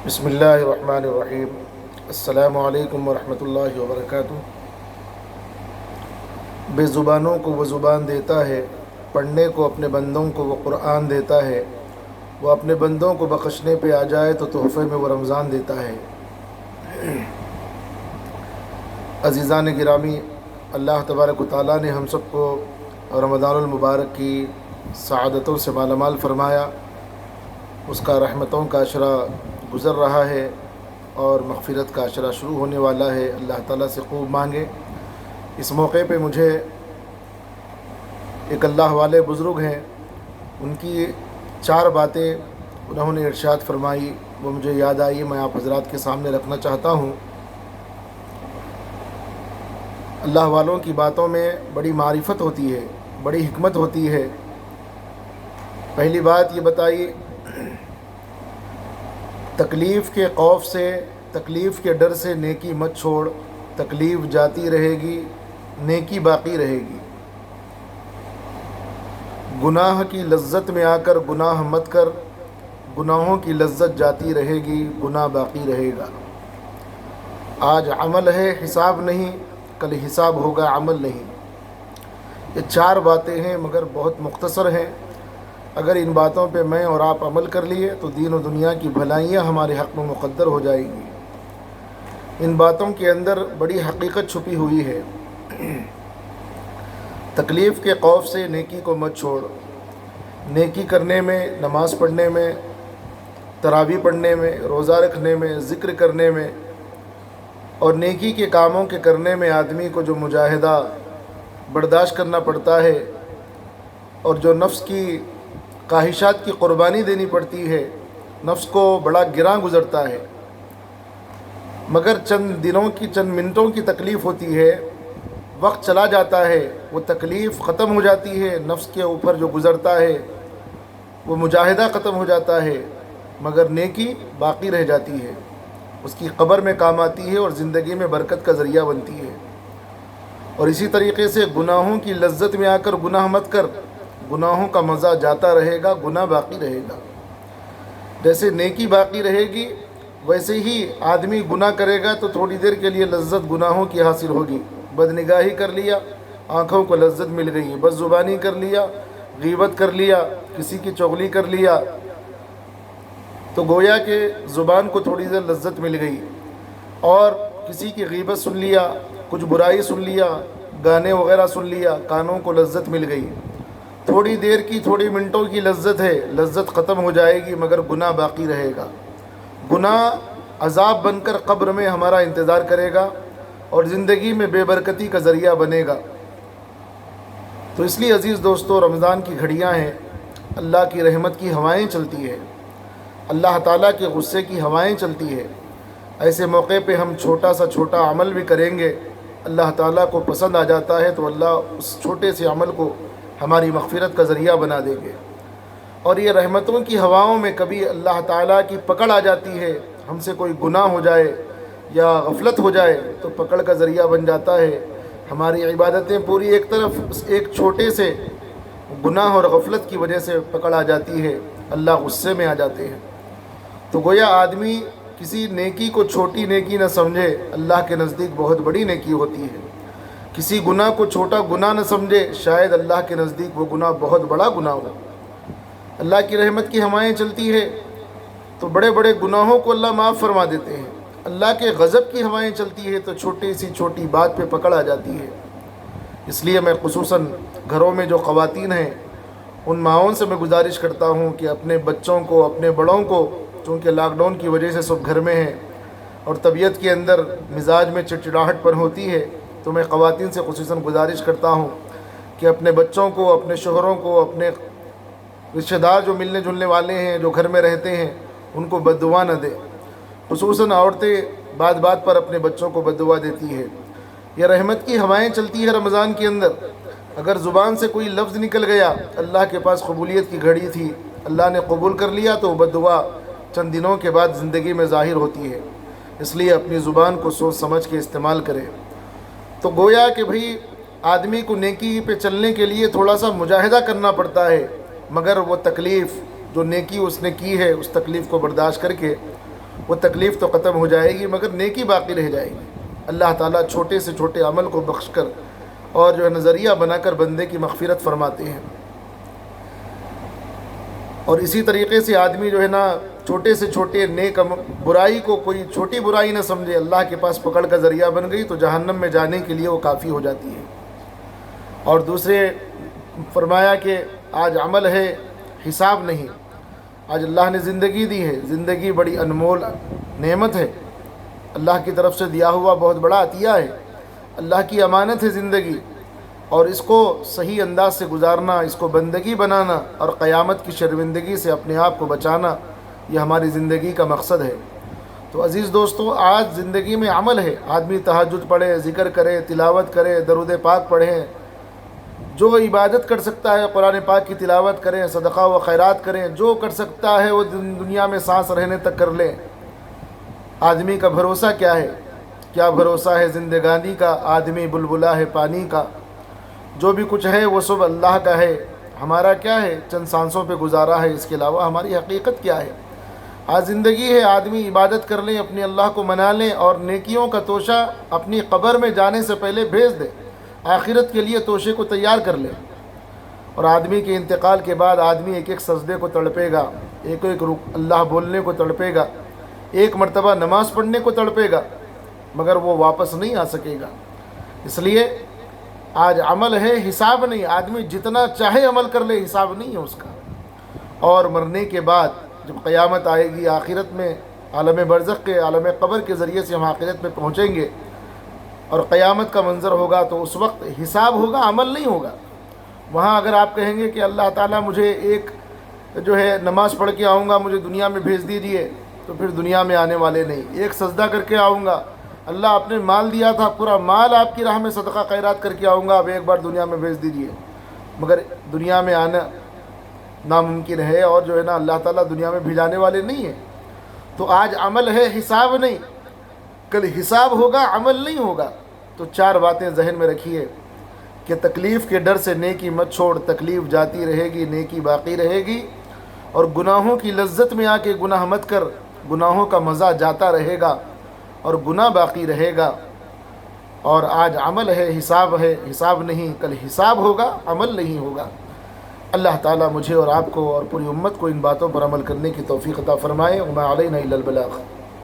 بسم اللہ الرحمن الرحیم۔ السلام علیکم ورحمۃ اللہ وبرکاتہ۔ بے زبانوں کو وہ زبان دیتا ہے، پڑھنے کو اپنے بندوں کو وہ قرآن دیتا ہے۔ وہ اپنے بندوں کو بخشنے پہ آ جائے تو تحفے میں وہ رمضان دیتا ہے۔ عزیزان گرامی، اللہ تبارک و تعالیٰ نے ہم سب کو رمضان المبارک کی سعادتوں سے مالا مال فرمایا۔ اس کا رحمتوں کا عشرہ گزر رہا ہے اور مغفرت کا عشرہ شروع ہونے والا ہے۔ اللہ تعالیٰ سے خوب مانگے۔ اس موقع پہ مجھے ایک اللہ والے بزرگ ہیں، ان کی 4 باتیں انہوں نے ارشاد فرمائی، وہ مجھے یاد آئی، میں آپ حضرات کے سامنے رکھنا چاہتا ہوں۔ اللہ والوں کی باتوں میں بڑی معرفت ہوتی ہے، بڑی حکمت ہوتی ہے۔ پہلی بات یہ بتائی، تکلیف کے خوف سے، تکلیف کے ڈر سے نیکی مت چھوڑ، تکلیف جاتی رہے گی، نیکی باقی رہے گی۔ گناہ کی لذت میں آ کر گناہ مت کر، گناہوں کی لذت جاتی رہے گی، گناہ باقی رہے گا۔ آج عمل ہے حساب نہیں، کل حساب ہوگا عمل نہیں۔ یہ 4 باتیں ہیں مگر بہت مختصر ہیں۔ اگر ان باتوں پہ میں اور آپ عمل کر لیے تو دین و دنیا کی بھلائیاں ہمارے حق میں مقدر ہو جائیں گی۔ ان باتوں کے اندر بڑی حقیقت چھپی ہوئی ہے۔ تکلیف کے خوف سے نیکی کو مت چھوڑ۔ نیکی کرنے میں، نماز پڑھنے میں، تراویح پڑھنے میں، روزہ رکھنے میں، ذکر کرنے میں اور نیکی کے کاموں کے کرنے میں آدمی کو جو مجاہدہ برداشت کرنا پڑتا ہے اور جو نفس کی خواہشات کی قربانی دینی پڑتی ہے، نفس کو بڑا گراں گزرتا ہے۔ مگر چند دنوں کی، چند منٹوں کی تکلیف ہوتی ہے، وقت چلا جاتا ہے، وہ تکلیف ختم ہو جاتی ہے، نفس کے اوپر جو گزرتا ہے وہ مجاہدہ ختم ہو جاتا ہے، مگر نیکی باقی رہ جاتی ہے، اس کی قبر میں کام آتی ہے اور زندگی میں برکت کا ذریعہ بنتی ہے۔ اور اسی طریقے سے گناہوں کی لذت میں آ کر گناہ مت کر، گناہوں کا مزہ جاتا رہے گا، گناہ باقی رہے گا۔ جیسے نیکی باقی رہے گی ویسے ہی آدمی گناہ کرے گا تو تھوڑی دیر کے لیے لذت گناہوں کی حاصل ہوگی۔ بدنگاہی کر لیا، آنکھوں کو لذت مل گئی، بد زبانی کر لیا، غیبت کر لیا، کسی کی چغلی کر لیا تو گویا کہ زبان کو تھوڑی دیر لذت مل گئی، اور کسی کی غیبت سن لیا، کچھ برائی سن لیا، گانے وغیرہ سن لیا، کانوں کو لذت مل گئی۔ تھوڑی دیر کی، تھوڑی منٹوں کی لذت ہے، لذت ختم ہو جائے گی مگر گناہ باقی رہے گا۔ گناہ عذاب بن کر قبر میں ہمارا انتظار کرے گا اور زندگی میں بے برکتی کا ذریعہ بنے گا۔ تو اس لیے عزیز دوستو، رمضان کی گھڑیاں ہیں، اللہ کی رحمت کی ہوائیں چلتی ہے، اللہ تعالیٰ کے غصے کی ہوائیں چلتی ہے۔ ایسے موقع پہ ہم چھوٹا سا چھوٹا عمل بھی کریں گے، اللہ تعالیٰ کو پسند آ جاتا ہے تو اللہ اس چھوٹے سے عمل کو ہماری مغفرت کا ذریعہ بنا دیں گے۔ اور یہ رحمتوں کی ہواؤں میں کبھی اللہ تعالیٰ کی پکڑ آ جاتی ہے، ہم سے کوئی گناہ ہو جائے یا غفلت ہو جائے تو پکڑ کا ذریعہ بن جاتا ہے۔ ہماری عبادتیں پوری ایک طرف اس ایک چھوٹے سے گناہ اور غفلت کی وجہ سے پکڑ آ جاتی ہے، اللہ غصے میں آ جاتے ہیں۔ تو گویا آدمی کسی نیکی کو چھوٹی نیکی نہ سمجھے، اللہ کے نزدیک بہت بڑی نیکی ہوتی ہے۔ کسی گناہ کو چھوٹا گناہ نہ سمجھے، شاید اللہ کے نزدیک وہ گناہ بہت بڑا گناہ ہو۔ اللہ کی رحمت کی ہوائیں چلتی ہے تو بڑے بڑے گناہوں کو اللہ معاف فرما دیتے ہیں۔ اللہ کے غضب کی ہوائیں چلتی ہے تو چھوٹی سی چھوٹی بات پہ پکڑ آ جاتی ہے۔ اس لیے میں خصوصاً گھروں میں جو خواتین ہیں ان ماؤں سے میں گزارش کرتا ہوں کہ اپنے بچوں کو، اپنے بڑوں کو، چونکہ لاک ڈاؤن کی وجہ سے سب گھر میں ہیں اور طبیعت کے اندر مزاج میں چڑچڑاہٹ پر ہوتی ہے، تو میں خواتین سے خصوصاً گزارش کرتا ہوں کہ اپنے بچوں کو، اپنے شوہروں کو، اپنے رشتہ دار جو ملنے جلنے والے ہیں، جو گھر میں رہتے ہیں، ان کو بد دعا نہ دے۔ خصوصاً عورتیں بات بات پر اپنے بچوں کو بد دعا دیتی ہے۔ یہ رحمت کی ہوائیں چلتی ہے رمضان کے اندر۔ اگر زبان سے کوئی لفظ نکل گیا، اللہ کے پاس قبولیت کی گھڑی تھی، اللہ نے قبول کر لیا، تو بد دعا چند دنوں کے بعد زندگی میں ظاہر ہوتی ہے۔ اس لیے اپنی زبان کو سوچ سمجھ کے استعمال کرے۔ تو گویا کہ بھئی آدمی کو نیکی پہ چلنے کے لیے تھوڑا سا مجاہدہ کرنا پڑتا ہے، مگر وہ تکلیف جو نیکی اس نے کی ہے اس تکلیف کو برداشت کر کے وہ تکلیف تو ختم ہو جائے گی مگر نیکی باقی رہ جائے گی۔ اللہ تعالیٰ چھوٹے سے چھوٹے عمل کو بخش کر اور جو ہے نظریہ بنا کر بندے کی مغفرت فرماتے ہیں۔ اور اسی طریقے سے آدمی جو ہے نا چھوٹے سے چھوٹے نیک برائی کو کوئی چھوٹی برائی نہ سمجھے، اللہ کے پاس پکڑ کا ذریعہ بن گئی تو جہنم میں جانے کے لیے وہ کافی ہو جاتی ہے۔ اور دوسرے فرمایا کہ آج عمل ہے حساب نہیں۔ آج اللہ نے زندگی دی ہے، زندگی بڑی انمول نعمت ہے، اللہ کی طرف سے دیا ہوا بہت بڑا عطیہ ہے، اللہ کی امانت ہے زندگی، اور اس کو صحیح انداز سے گزارنا، اس کو بندگی بنانا اور قیامت کی شرمندگی سے اپنے آپ کو بچانا، یہ ہماری زندگی کا مقصد ہے۔ تو عزیز دوستو، آج زندگی میں عمل ہے، آدمی تہجد پڑھے، ذکر کرے، تلاوت کرے، درود پاک پڑھیں، جو عبادت کر سکتا ہے قرآن پاک کی تلاوت کریں، صدقہ و خیرات کریں، جو کر سکتا ہے وہ دنیا میں سانس رہنے تک کر لیں۔ آدمی کا بھروسہ کیا ہے؟ کیا بھروسہ ہے زندگانی کا؟ آدمی بلبلا ہے پانی کا، جو بھی کچھ ہے وہ سب اللہ کا ہے، ہمارا کیا ہے؟ چند سانسوں پہ گزارا ہے، اس کے علاوہ ہماری حقیقت کیا ہے؟ آج زندگی ہے، آدمی عبادت کر لیں، اپنے اللہ کو منا لیں اور نیکیوں کا توشہ اپنی قبر میں جانے سے پہلے بھیج دیں، آخرت کے لیے توشے کو تیار کر لیں۔ اور آدمی کے انتقال کے بعد آدمی ایک ایک سجدے کو تڑپے گا، ایک ایک اللہ بولنے کو تڑپے گا، ایک مرتبہ نماز پڑھنے کو تڑپے گا، مگر وہ واپس نہیں آ سکے گا۔ اس لیے آج عمل ہے، حساب نہیں۔ آدمی جتنا چاہے عمل کر لے، حساب نہیں ہے اس کا۔ اور مرنے کے بعد جب قیامت آئے گی، آخرت میں عالم برزخ کے عالم قبر کے ذریعے سے ہم آخرت میں پہنچیں گے اور قیامت کا منظر ہوگا، تو اس وقت حساب ہوگا، عمل نہیں ہوگا۔ وہاں اگر آپ کہیں گے کہ اللہ تعالیٰ مجھے ایک جو ہے نماز پڑھ کے آؤں گا، مجھے دنیا میں بھیج دیجیے، تو پھر دنیا میں آنے والے نہیں۔ ایک سجدہ کر کے آؤں گا، اللہ آپ نے مال دیا تھا، پورا مال آپ کی راہ میں صدقہ خیرات کر کے آؤں گا، اب ایک بار دنیا میں بھیج دیجیے، مگر دنیا میں آنا ناممکن ہے، اور جو ہے نا اللہ تعالیٰ دنیا میں بھیجانے والے نہیں ہیں۔ تو آج عمل ہے، حساب نہیں۔ کل حساب ہوگا، عمل نہیں ہوگا۔ تو چار باتیں ذہن میں رکھیے کہ تکلیف کے ڈر سے نیکی مت چھوڑ، تکلیف جاتی رہے گی، نیکی باقی رہے گی، اور گناہوں کی لذت میں آ کے گناہ مت کر، گناہوں کا مزہ جاتا رہے گا اور گناہ باقی رہے گا۔ اور آج عمل ہے، حساب نہیں، کل حساب ہوگا، عمل نہیں ہوگا۔ اللہ تعالیٰ مجھے اور آپ کو اور پوری امت کو ان باتوں پر عمل کرنے کی توفیق عطا فرمائے۔ وما علینا الا البلاغ۔